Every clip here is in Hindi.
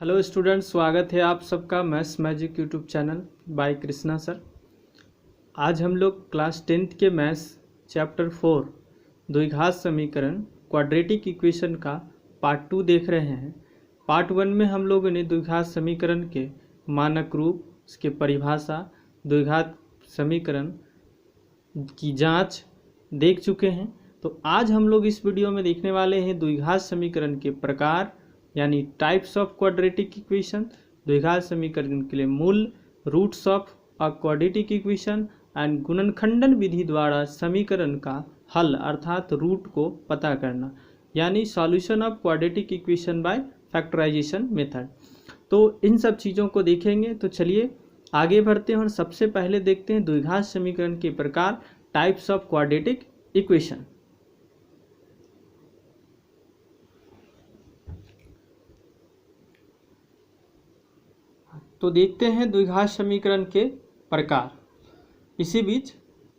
हेलो स्टूडेंट्स, स्वागत है आप सबका maths magic YouTube channel by Krishna sir. आज हम लोग क्लास 10th के मैथ्स चैप्टर 4 द्विघात समीकरण क्वाड्रेटिक इक्वेशन का पार्ट 2 देख रहे हैं। पार्ट 1 में हम लोगों ने द्विघात समीकरण के मानक रूप, उसके परिभाषा, द्विघात समीकरण की जांच देख चुके हैं। तो आज हम लोग इस वीडियो में देखने वाले हैं द्विघात समीकरण के प्रकार यानी टाइप्स ऑफ क्वाड्रेटिक इक्वेशन, द्विघात समीकरण के लिए मूल, roots of a quadratic equation and गुणनखंडन विधि द्वारा समीकरण का हल अर्थात रूट को पता करना यानी solution of quadratic equation by factorization method. तो इन सब चीज़ों को देखेंगे। तो चलिए आगे बढ़ते हैं और सबसे पहले देखते हैं द्विघात समीकरण के प्रकार, टाइप्स ऑफ क्वाड्रेटिक इक्वेशन। तो देखते हैं द्विघात समीकरण के प्रकार। इसी बीच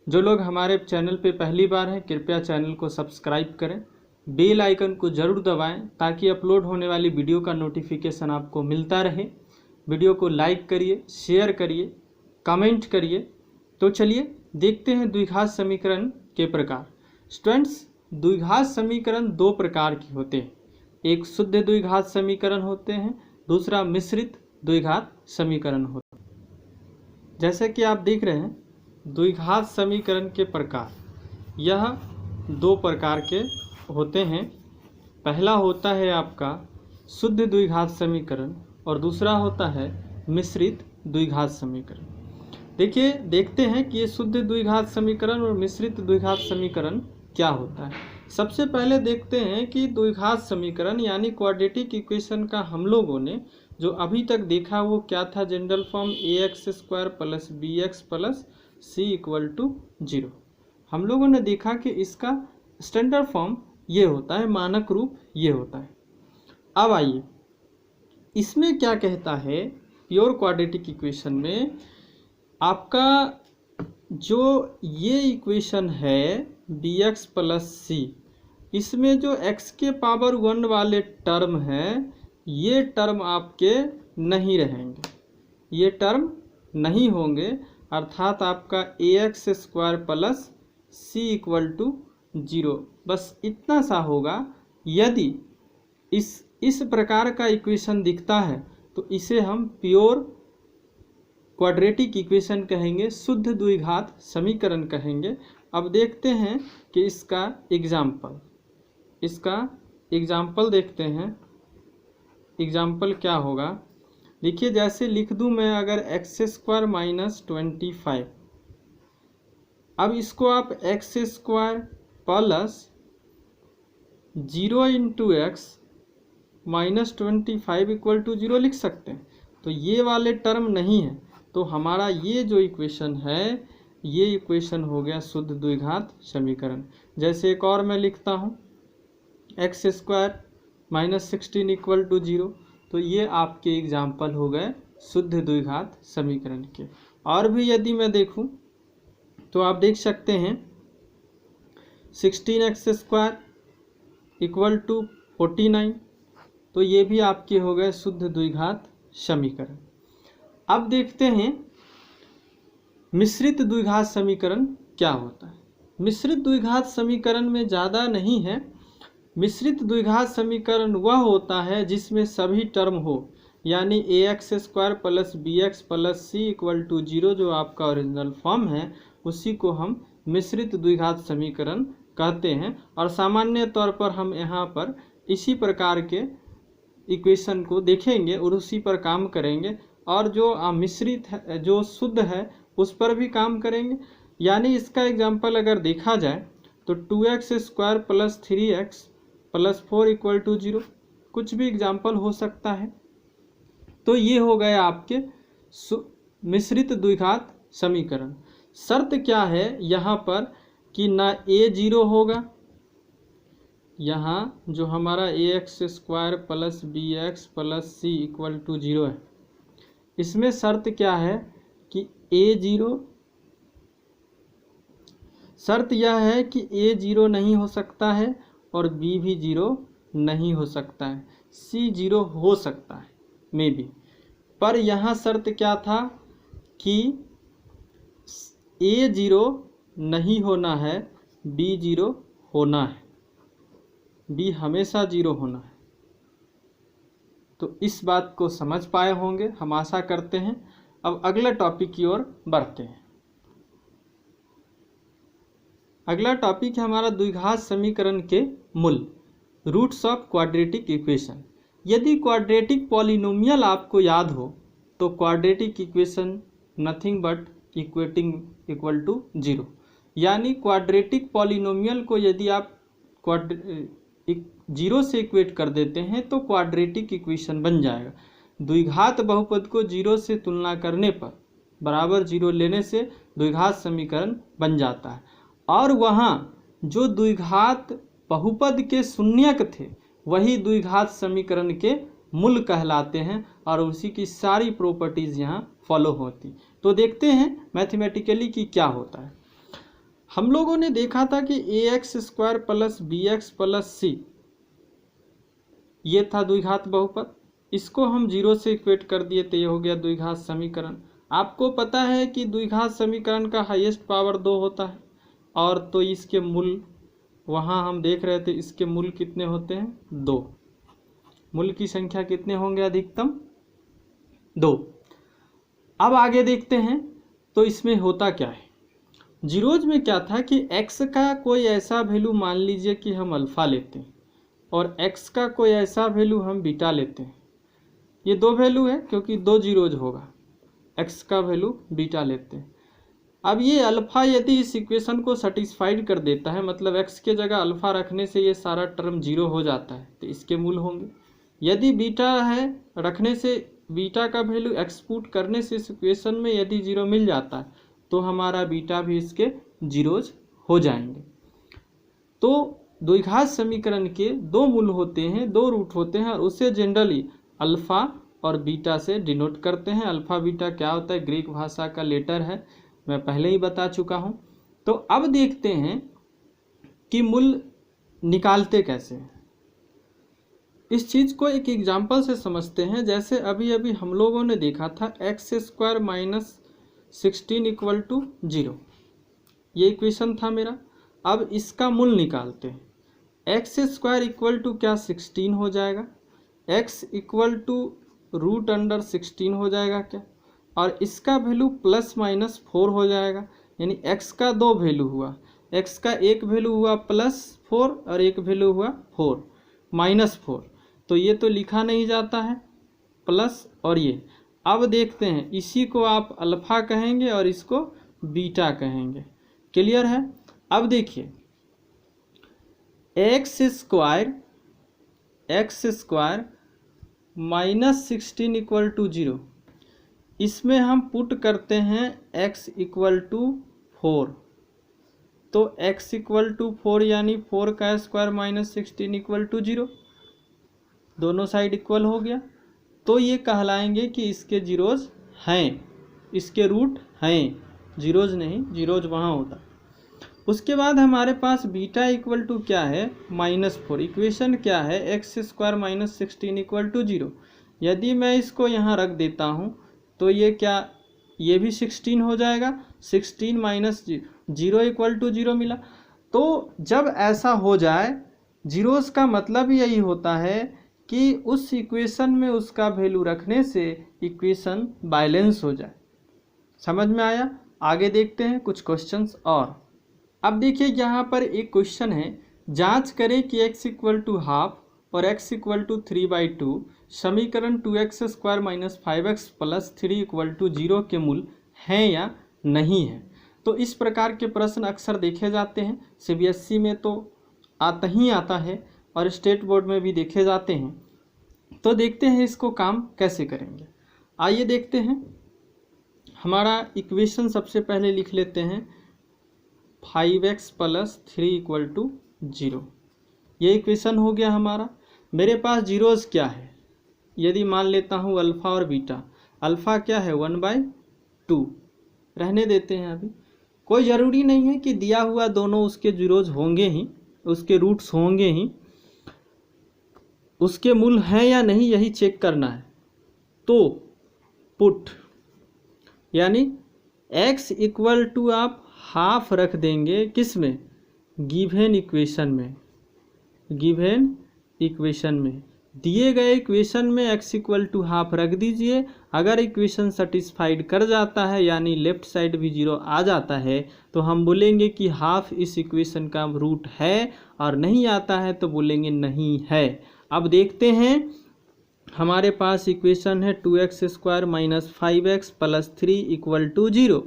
जो लोग हमारे चैनल पे पहली बार हैं, कृपया चैनल को सब्सक्राइब करें, बेल आइकन को ज़रूर दबाएं ताकि अपलोड होने वाली वीडियो का नोटिफिकेशन आपको मिलता रहे। वीडियो को लाइक करिए, शेयर करिए, कमेंट करिए। तो चलिए देखते हैं द्विघात समीकरण के प्रकार। स्टूडेंट्स, द्विघात समीकरण दो प्रकार के होते हैं। एक शुद्ध द्विघात समीकरण होते हैं, दूसरा मिश्रित द्विघात समीकरण होता है। जैसे कि आप देख रहे हैं द्विघात समीकरण के प्रकार, यह दो प्रकार के होते हैं। पहला होता है आपका शुद्ध द्विघात समीकरण और दूसरा होता है मिश्रित द्विघात समीकरण। देखते हैं कि ये शुद्ध द्विघात समीकरण और मिश्रित द्विघात समीकरण क्या होता है। सबसे पहले देखते हैं कि द्विघात समीकरण यानी क्वाड्रेटिक इक्वेशन का हम लोगों ने जो अभी तक देखा वो क्या था। General form ax² plus bx plus c equal to 0। हम लोगों ने देखा कि इसका स्टैंडर्ड फॉर्म ये होता है, मानक रूप ये होता है। अब आइए इसमें क्या कहता है। प्योर क्वाड्रेटिक इक्वेशन में आपका जो ये इक्वेशन है bx प्लस c, इसमें जो x के पावर 1 वाले टर्म हैं ये टर्म आपके नहीं रहेंगे, ये टर्म नहीं होंगे। अर्थात आपका ax² plus c equal to 0, बस इतना सा होगा। यदि इस प्रकार का इक्वेशन दिखता है तो इसे हम प्योर क्वाड्रेटिक इक्वेशन कहेंगे, शुद्ध द्विघात समीकरण कहेंगे। अब देखते हैं कि इसका एग्जाम्पल देखते हैं। एग्जाम्पल क्या होगा, देखिए जैसे लिख दूं मैं अगर x² माइनस 25, अब इसको आप x² plus 0 into X minus 25 equal to 0 लिख सकते हैं। तो ये वाले टर्म नहीं है, तो हमारा ये जो इक्वेशन है ये इक्वेशन हो गया शुद्ध द्विघात समीकरण। जैसे एक और मैं लिखता हूँ x² माइनस 16 इक्वल टू 0, तो ये आपके एग्जाम्पल हो गए शुद्ध द्विघात समीकरण के। और भी यदि मैं देखूं तो आप देख सकते हैं 16x² इक्वल टू 49, तो ये भी आपके हो गए शुद्ध द्विघात समीकरण। अब देखते हैं मिश्रित द्विघात समीकरण क्या होता है। मिश्रित द्विघात समीकरण में ज़्यादा नहीं है। मिश्रित द्विघात समीकरण वह होता है जिसमें सभी टर्म हो, यानी ax² plus bx plus c equal to 0 जो आपका ओरिजिनल फॉर्म है उसी को हम मिश्रित द्विघात समीकरण कहते हैं। और सामान्य तौर पर हम यहाँ पर इसी प्रकार के इक्वेशन को देखेंगे और उसी पर काम करेंगे, और जो मिश्रित है, जो शुद्ध है, उस पर भी काम करेंगे। यानी इसका एग्जाम्पल अगर देखा जाए तो 2x² plus 3x plus 4 equal to 0, कुछ भी एग्जाम्पल हो सकता है। तो ये हो गए आपके मिश्रित द्विघात समीकरण। शर्त क्या है यहाँ पर कि ना a0 होगा, यहाँ जो हमारा ax² plus bx plus c equal to 0 है, इसमें शर्त क्या है कि शर्त यह है कि a0 नहीं हो सकता है और b भी 0 नहीं हो सकता है, c 0 हो सकता है। में भी। पर यहाँ शर्त क्या था कि a 0 नहीं होना है, b 0 होना है, b हमेशा 0 होना है। तो इस बात को समझ पाए होंगे, हम आशा करते हैं। अब अगले टॉपिक की ओर बढ़ते हैं। अगला टॉपिक है हमारा द्विघात समीकरण के मूल, रूट्स ऑफ क्वाड्रेटिक इक्वेशन। यदि क्वाड्रेटिक पॉलिनोमियल आपको याद हो तो quadratic equation nothing but equal to 0, यानी क्वाड्रेटिक पॉलिनोमियल को यदि आप 0 से इक्वेट कर देते हैं तो क्वाड्रेटिक इक्वेशन बन जाएगा। द्विघात बहुपद को 0 से तुलना करने पर बराबर 0 लेने से द्विघात समीकरण बन जाता है। और वहाँ जो द्विघात बहुपद के शून्यक थे वही द्विघात समीकरण के मूल कहलाते हैं और उसी की सारी प्रॉपर्टीज़ यहाँ फॉलो होती। तो देखते हैं मैथमेटिकली कि क्या होता है। हम लोगों ने देखा था कि ax² plus bx plus c ये था द्विघात बहुपद, इसको हम 0 से इक्वेट कर दिए तो ये हो गया द्विघात समीकरण। आपको पता है कि द्विघात समीकरण का हाईएस्ट पावर 2 होता है, और तो इसके मूल वहाँ हम देख रहे थे, इसके मूल कितने होते हैं? 2। मूल की संख्या कितने होंगे? अधिकतम 2। अब आगे देखते हैं तो इसमें होता क्या है। जीरोज में क्या था कि x का कोई ऐसा वैल्यू मान लीजिए कि हम अल्फ़ा लेते हैं और x का कोई ऐसा वैल्यू हम बीटा लेते हैं। ये 2 वैल्यू है क्योंकि 2 जीरोज होगा, x का वैल्यू बीटा लेते हैं। अब ये अल्फ़ा यदि इस इक्वेशन को सेटिस्फाइड कर देता है, मतलब x के जगह अल्फ़ा रखने से ये सारा टर्म 0 हो जाता है, तो इसके मूल होंगे। यदि बीटा है रखने से बीटा का वैल्यू एक्सपुट करने से इस इक्वेशन में यदि 0 मिल जाता है तो हमारा बीटा भी इसके जीरोज हो जाएंगे। तो द्विघात समीकरण के 2 मूल होते हैं, 2 रूट होते हैं और उसे जनरली अल्फ़ा और बीटा से डिनोट करते हैं। अल्फ़ा बीटा क्या होता है? ग्रीक भाषा का लेटर है, मैं पहले ही बता चुका हूँ। तो अब देखते हैं कि मूल निकालते कैसे हैं। इस चीज़ को एक एग्जाम्पल से समझते हैं। जैसे अभी अभी हम लोगों ने देखा था x² माइनस 16 इक्वल टू 0, ये इक्वेशन था मेरा। अब इसका मूल निकालते हैं। x² इक्वल टू क्या? 16 हो जाएगा। x इक्वल टू √16 हो जाएगा क्या? और इसका वैल्यू प्लस माइनस 4 हो जाएगा, यानी x का 2 वैल्यू हुआ। x का एक वैल्यू हुआ +4 और एक वैल्यू हुआ -4। तो ये तो लिखा नहीं जाता है प्लस और ये। अब देखते हैं, इसी को आप अल्फ़ा कहेंगे और इसको बीटा कहेंगे। क्लियर है? अब देखिए x² माइनस 16 इक्वल टू 0, इसमें हम पुट करते हैं x इक्वल टू 4। तो x इक्वल टू 4 यानी 4 का स्क्वायर माइनस 16 इक्वल टू 0, दोनों साइड इक्वल हो गया। तो ये कहलाएंगे कि इसके जीरोज हैं, इसके रूट हैं, जीरोज नहीं, जीरोज वहाँ होता। उसके बाद हमारे पास बीटा इक्वल टू क्या है? -4। इक्वेशन क्या है? x² minus 16 equal to 0। यदि मैं इसको यहाँ रख देता हूँ तो ये क्या? ये भी 16 हो जाएगा। 16 माइनस 0 इक्वल टू 0 मिला। तो जब ऐसा हो जाए, जीरोस का मतलब यही होता है कि उस इक्वेशन में उसका वैल्यू रखने से इक्वेशन बैलेंस हो जाए। समझ में आया? आगे देखते हैं कुछ क्वेश्चंस और। अब देखिए यहाँ पर एक क्वेश्चन है, जांच करें कि x इक्वल टू हाफ और x इक्वल टू 3/2 समीकरण 2x² minus 5x plus 3 equal to 0 के मूल हैं या नहीं है। तो इस प्रकार के प्रश्न अक्सर देखे जाते हैं, CBSE में तो आता ही आता है और स्टेट बोर्ड में भी देखे जाते हैं। तो देखते हैं इसको काम कैसे करेंगे। आइए देखते हैं। हमारा इक्वेशन सबसे पहले लिख लेते हैं 5x प्लस 3 इक्वल टू 0। ये इक्वेशन हो गया हमारा। मेरे पास जीरोज क्या है? यदि मान लेता हूँ अल्फ़ा और बीटा। अल्फ़ा क्या है? 1/2 रहने देते हैं। अभी कोई ज़रूरी नहीं है कि दिया हुआ दोनों उसके जीरोज होंगे ही, उसके रूट्स होंगे ही, उसके मूल हैं या नहीं यही चेक करना है। तो पुट यानी x इक्वल टू आप हाफ रख देंगे किस में, गिवन इक्वेशन में, गिवन इक्वेशन में दिए गए इक्वेशन में x इक्वल टू हाफ रख दीजिए। अगर इक्वेशन सेटिस्फाइड कर जाता है यानी लेफ्ट साइड भी 0 आ जाता है तो हम बोलेंगे कि हाफ इस इक्वेशन का रूट है, और नहीं आता है तो बोलेंगे नहीं है। अब देखते हैं, हमारे पास इक्वेशन है 2x² minus 5x plus 3 equal to 0।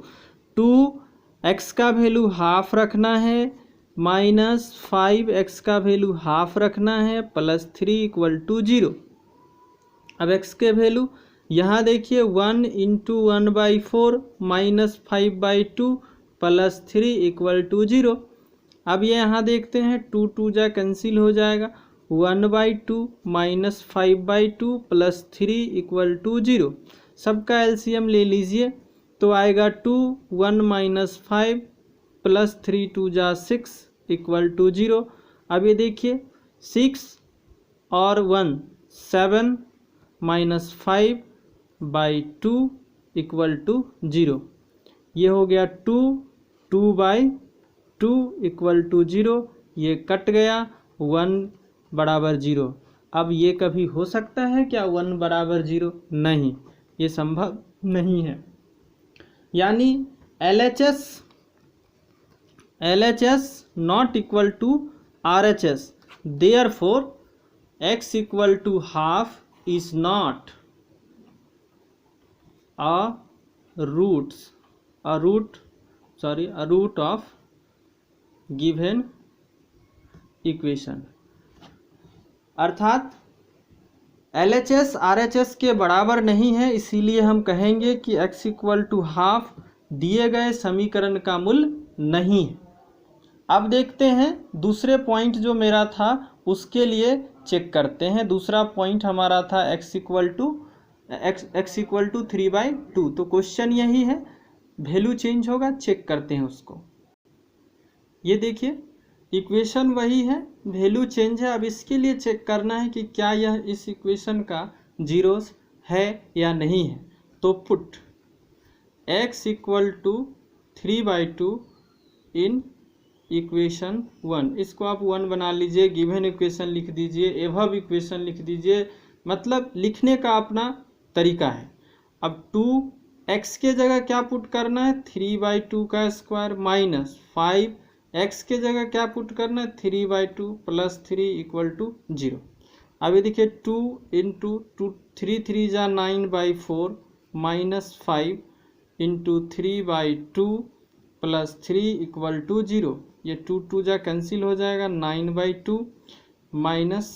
2x का वैल्यू हाफ रखना है, माइनस 5x का वैल्यू हाफ रखना है, प्लस 3 इक्वल टू 0। अब x के वैल्यू यहाँ देखिए 1 into 1/4 minus 5/2 plus 3 equal to 0। अब ये यहाँ देखते हैं 2 2 जा कैंसिल हो जाएगा, 1/2 माइनस 5/2 प्लस 3 इक्वल टू 0। सबका एलसीएम ले लीजिए तो आएगा 2 1 माइनस 5 प्लस 3 2 जा 6 इक्वल टू 0। अब ये देखिए 6 और 1 7 माइनस 5/2 इक्वल टू 0। ये हो गया 2 2/2 इक्वल टू 0। ये कट गया, 1 बराबर 0। अब ये कभी हो सकता है क्या 1 बराबर 0? नहीं, ये संभव नहीं है। यानी LHS not equal to RHS, therefore x equal to half is not a root of given equation। अर्थात LHS RHS के बराबर नहीं है, इसीलिए हम कहेंगे कि x इक्वल टू हाफ दिए गए समीकरण का मूल नहीं है। अब देखते हैं दूसरे पॉइंट जो मेरा था उसके लिए चेक करते हैं। दूसरा पॉइंट हमारा था x इक्वल टू 3/2। तो क्वेश्चन यही है, वैल्यू चेंज होगा, चेक करते हैं उसको। ये देखिए इक्वेशन वही है, वैल्यू चेंज है। अब इसके लिए चेक करना है कि क्या यह इस इक्वेशन का जीरोस है या नहीं है। तो put x equal to 3/2 in equation 1, इसको आप 1 बना लीजिए, गिवन इक्वेशन लिख दीजिए, एभव इक्वेशन लिख दीजिए, मतलब लिखने का अपना तरीका है। अब 2x के जगह क्या पुट करना है, 3/2 का स्क्वायर माइनस 5x के जगह क्या पुट करना है, 3/2 प्लस 3 इक्वल टू 0। अब ये देखिए 2 इंटू 3 3 जा 9/4 minus 5 into 3/2 plus 3 equal to 0। ये 2 2 जा कैंसिल हो जाएगा, 9/2 माइनस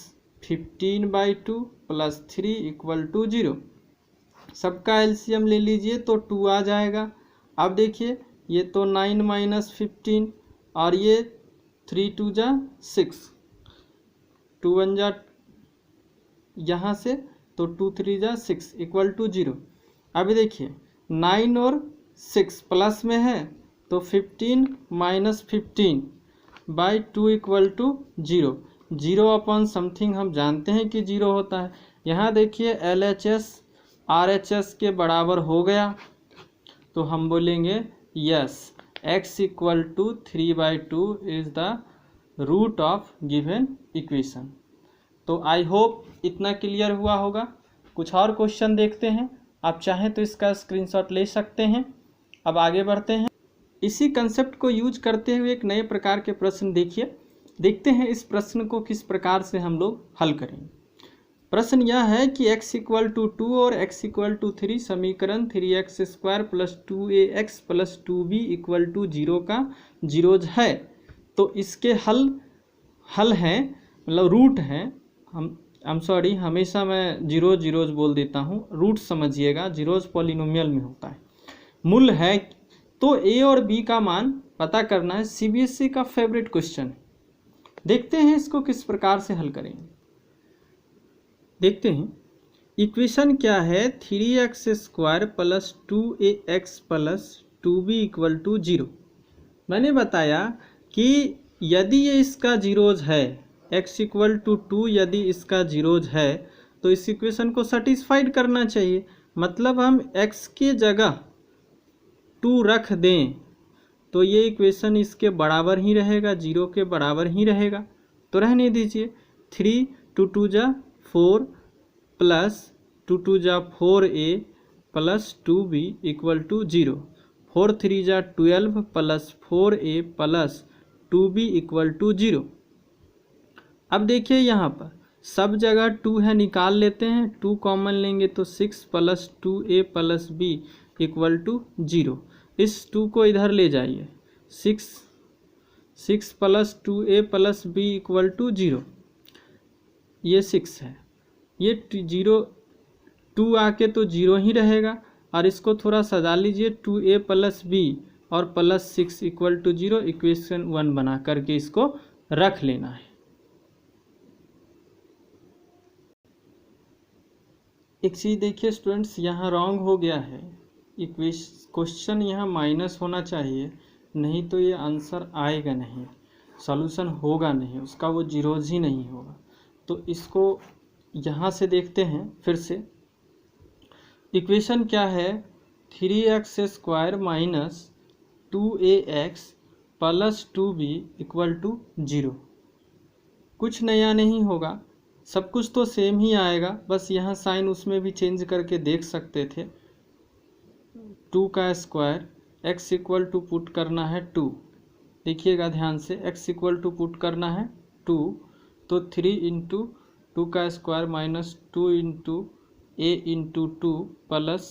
15/2 प्लस 3 इक्वल टू 0। सबका एलसीएम ले लीजिए तो 2 आ जाएगा। अब देखिए ये तो 9 माइनस 15 और ये 3 2 जा 6, 2 1 जा यहाँ से तो 2 3 जा 6 इक्वल टू 0। अभी देखिए 9 और 6 प्लस में है तो 15 minus 15/2 equal to 0। 0 upon something हम जानते हैं कि 0 होता है। यहाँ देखिए LHS RHS के बराबर हो गया तो हम बोलेंगे yes x equal to 3/2 is the root of given equation. तो आई होप इतना क्लियर हुआ होगा। कुछ और क्वेश्चन देखते हैं, आप चाहें तो इसका स्क्रीनशॉट ले सकते हैं। अब आगे बढ़ते हैं। इसी कंसेप्ट को यूज करते हुए एक नए प्रकार के प्रश्न देखते हैं इस प्रश्न को किस प्रकार से हम लोग हल करेंगे। प्रश्न यह है कि x इक्वल टू 2 और x इक्वल टू 3 समीकरण 3x² plus 2ax plus 2b equal to 0 का जीरोज है। तो इसके हल हैं, मतलब रूट हैं। हमेशा मैं जीरोज बोल देता हूँ, रूट समझिएगा, जीरोज पॉलिनोमियल में होता है। मूल है तो a और b का मान पता करना है। CBSE का फेवरेट क्वेश्चन है। देखते हैं इसको किस प्रकार से हल करेंगे। देखते हैं इक्वेशन क्या है, 3x² plus 2ax plus 2b equal to 0। मैंने बताया कि यदि ये इसका जीरोज है, x इक्वल टू 2 यदि इसका जीरोज है तो इस इक्वेशन को सेटिस्फाइड करना चाहिए, मतलब हम x के जगह 2 रख दें तो ये इक्वेशन इसके बराबर ही रहेगा, 0 के बराबर ही रहेगा। तो रहने दीजिए। 3 2 2 जा 4 प्लस 2 2 जा 4a plus 2b equal to 0। 4 3 जा 12 plus 4a plus 2b equal to 0। अब देखिए यहाँ पर सब जगह 2 है, निकाल लेते हैं। 2 कॉमन लेंगे तो 6 plus 2a plus b equal to 0। इस 2 को इधर ले जाइए। 6 plus 2a plus b equal to 0। ये 6 है, ये 0 2 आके तो 0 ही रहेगा। और इसको थोड़ा सजा लीजिए, 2a प्लस b और प्लस 6 इक्वल टू 0। इक्वेशन 1 बना करके इसको रख लेना है। एक चीज़ देखिए स्टूडेंट्स, यहाँ रॉन्ग हो गया है। क्वेश्चन यहाँ माइनस होना चाहिए, नहीं तो ये आंसर आएगा नहीं, सॉल्यूशन होगा नहीं, उसका वो जीरोज ही नहीं होगा। तो इसको यहाँ से देखते हैं फिर से। इक्वेशन क्या है? 3x² minus 2ax plus 2b equal to 0। कुछ नया नहीं होगा, सब कुछ तो सेम ही आएगा, बस यहाँ साइन उसमें भी चेंज करके देख सकते थे। 2 का square x equal to put करना है 2, देखिएगा ध्यान से, x इक्वल टू पुट करना है 2, तो 3 इंटू 2 का square minus 2 into a into 2 plus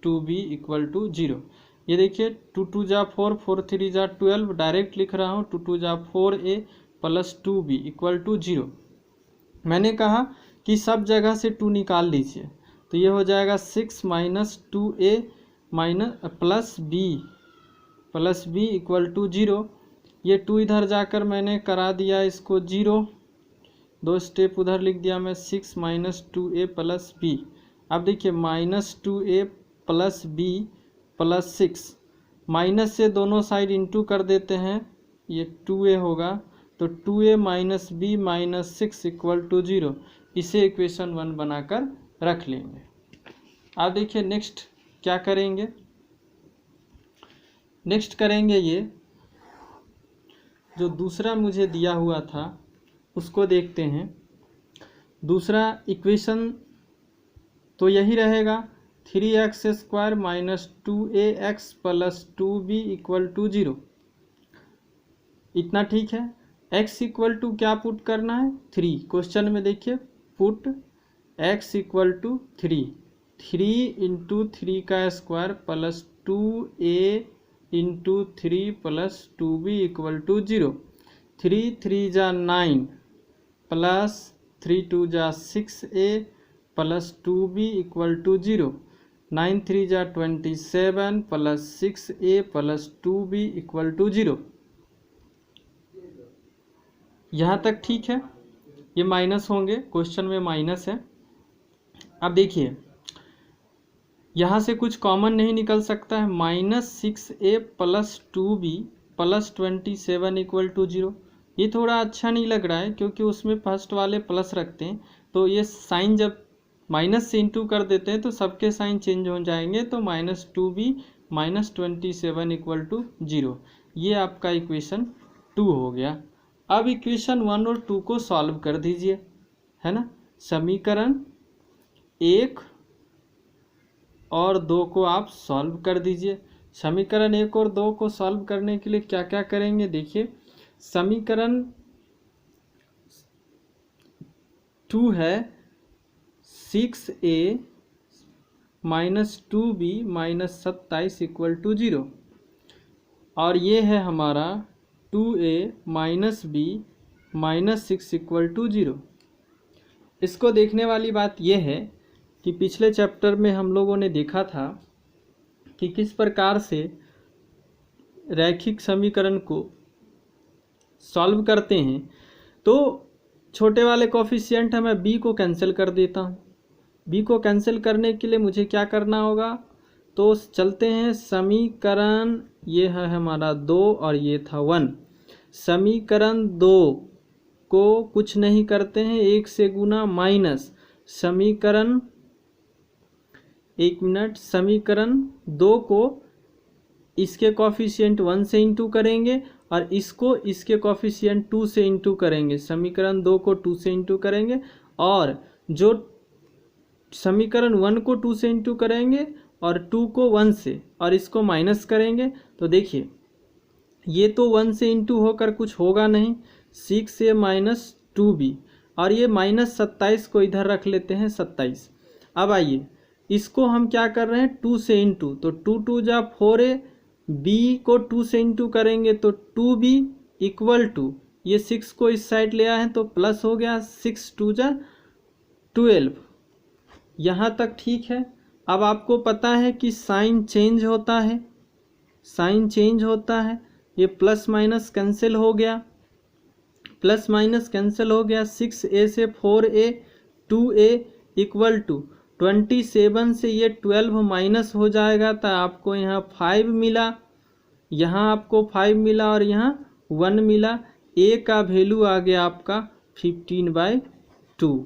2b equal to 0। ये देखिए 2 2 जा 4, 4 3 जा 12, डायरेक्ट लिख रहा हूँ। 2 2 जा 4a plus 2b equal to 0। मैंने कहा कि सब जगह से 2 निकाल लीजिए, तो ये हो जाएगा 6 minus 2a minus plus b equal to 0। ये 2 इधर जाकर मैंने करा दिया इसको 0, 2 स्टेप उधर लिख दिया मैं। 6 माइनस 2a प्लस b। अब देखिए minus 2a plus b plus 6, minus से दोनों साइड इंटू कर देते हैं, ये 2a होगा, तो 2a minus b minus 6 equal to 0। इसे इक्वेशन 1 बनाकर रख लेंगे। अब देखिए नेक्स्ट क्या करेंगे। नेक्स्ट करेंगे ये जो दूसरा मुझे दिया हुआ था उसको देखते हैं। दूसरा इक्वेशन तो यही रहेगा, 3x² minus 2ax plus 2b equal to 0। इतना ठीक है। x इक्वल टू क्या पुट करना है? 3। क्वेश्चन में देखिए, put x equal to 3, 3 into 3 का square plus 2a into 3 plus 2b equal to 0। 3 3 जा 9 प्लस 3 2 जा 6a plus 2b equal to 0। 9 3 जा 27 plus 6a plus 2b equal to 0। यहाँ तक ठीक है। ये माइनस होंगे, क्वेश्चन में माइनस है। अब देखिए यहाँ से कुछ कॉमन नहीं निकल सकता है। Minus 6a plus 2b plus 27 equal to 0। ये थोड़ा अच्छा नहीं लग रहा है क्योंकि उसमें फर्स्ट वाले प्लस रखते हैं, तो ये साइन जब माइनस से इंटू कर देते हैं तो सबके साइन चेंज हो जाएंगे। तो minus 2b minus 27 equal to 0। ये आपका इक्वेशन 2 हो गया। अब इक्वेशन 1 और 2 को सॉल्व कर दीजिए, है ना। समीकरण 1 और 2 को आप सॉल्व कर दीजिए। समीकरण 1 और 2 को सॉल्व करने के लिए क्या क्या करेंगे देखिए। समीकरण 2 है 6a minus 2b minus 27 equal to 0, और ये है हमारा 2a minus b minus 6 equal to 0। इसको देखने वाली बात यह है कि पिछले चैप्टर में हम लोगों ने देखा था कि किस प्रकार से रैखिक समीकरण को सॉल्व करते हैं। तो छोटे वाले कोफिशिएंट है, मैं b को कैंसिल कर देता हूँ। b को कैंसिल करने के लिए मुझे क्या करना होगा, तो चलते हैं समीकरण, ये है हमारा 2 और ये था 1। समीकरण 2 को कुछ नहीं करते हैं, 1 से गुना माइनस समीकरण 2 को इसके कॉफिशिएंट 1 से इंटू करेंगे और इसको इसके कॉफिशिएंट 2 से इंटू करेंगे। समीकरण 2 को 2 से इंटू करेंगे और जो समीकरण 1 को 2 से इंटू करेंगे और 2 को 1 से और इसको माइनस करेंगे। तो देखिए ये तो 1 से इंटू होकर कुछ होगा नहीं, 6a माइनस 2b और ये माइनस 27 को इधर रख लेते हैं 27। अब आइए इसको हम क्या कर रहे हैं 2 से इंटू, तो 2 2 जा 4a, b को 2 से इंटू करेंगे तो 2b इक्वल टू ये 6 को इस साइड ले आए हैं तो प्लस हो गया 6 2 जा 12। यहाँ तक ठीक है। अब आपको पता है कि साइन चेंज होता है, ये प्लस माइनस कैंसिल हो गया, 6a से 4a 2a इक्वल टू 27 से ये 12 माइनस हो जाएगा तो आपको यहाँ 5 मिला, और यहाँ 1 मिला। a का वैल्यू आ गया आपका 15/2।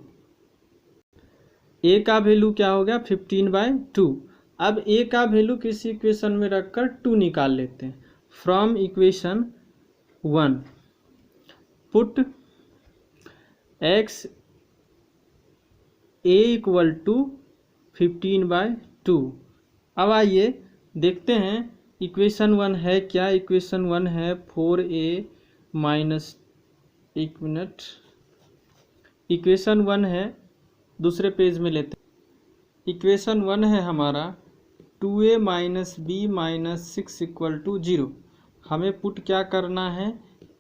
a का वैल्यू क्या हो गया 15/2। अब a का वैल्यू किसी इक्वेशन में रखकर 2 निकाल लेते हैं। From equation 1 put x a equal to 15/2। अब आइए देखते हैं इक्वेशन 1 है क्या। इक्वेशन 1 है 4a माइनस, एक मिनट, इक्वेशन 1 है दूसरे पेज में लेते हैं। इक्वेशन 1 है हमारा 2a minus b minus 6 equal to 0। हमें पुट क्या करना है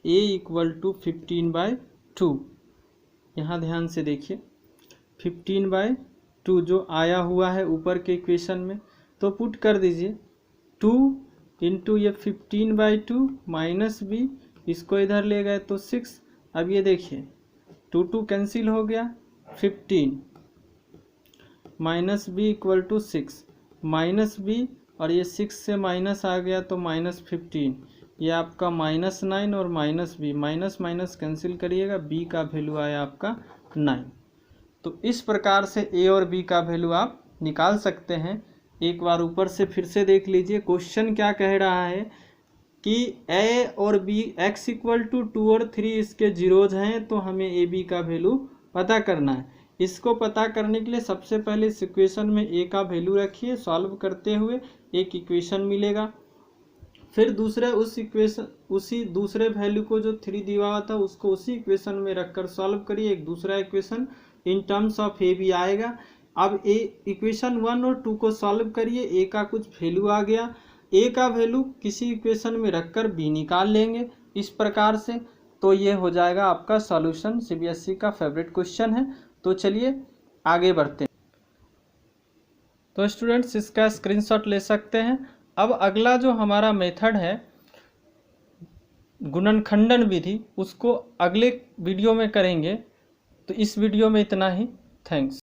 a इक्वल टू 15/2। यहाँ ध्यान से देखिए 15/2 जो आया हुआ है ऊपर के इक्वेशन में, तो पुट कर दीजिए 2 इंटू ये 15/2 माइनस b, इसको इधर ले गए तो 6। अब ये देखिए 2 2 कैंसिल हो गया, 15 minus B equal to 6, minus B और ये 6 से माइनस आ गया तो माइनस 15, ये आपका -9 और minus B, minus minus cancel करिएगा, बी का वैल्यू आया आपका 9। तो इस प्रकार से ए और बी का वैल्यू आप निकाल सकते हैं। एक बार ऊपर से फिर से देख लीजिए क्वेश्चन क्या कह रहा है कि ए और बी x इक्वल टू 2 और 3 इसके जीरोज हैं, तो हमें ए बी का वैल्यू पता करना है। इसको पता करने के लिए सबसे पहले इस इक्वेशन में ए का वैल्यू रखिए, सॉल्व करते हुए एक इक्वेशन मिलेगा। फिर उसी दूसरे वैल्यू को जो 3 दिया हुआ था उसको उसी इक्वेशन में रखकर सॉल्व करिए, एक दूसरा equation in terms of A B आएगा। अब ए इक्वेशन 1 और 2 को सॉल्व करिए, ए का कुछ वैल्यू आ गया, ए का वैल्यू किसी इक्वेशन में रखकर बी निकाल लेंगे इस प्रकार से, तो ये हो जाएगा आपका सॉल्यूशन। सीबीएसई का फेवरेट क्वेश्चन है। तो चलिए आगे बढ़ते हैं। तो स्टूडेंट्स इसका स्क्रीनशॉट ले सकते हैं। अब अगला जो हमारा मेथड है गुणनखंडन विधि, उसको अगले वीडियो में करेंगे। तो इस वीडियो में इतना ही। थैंक्स।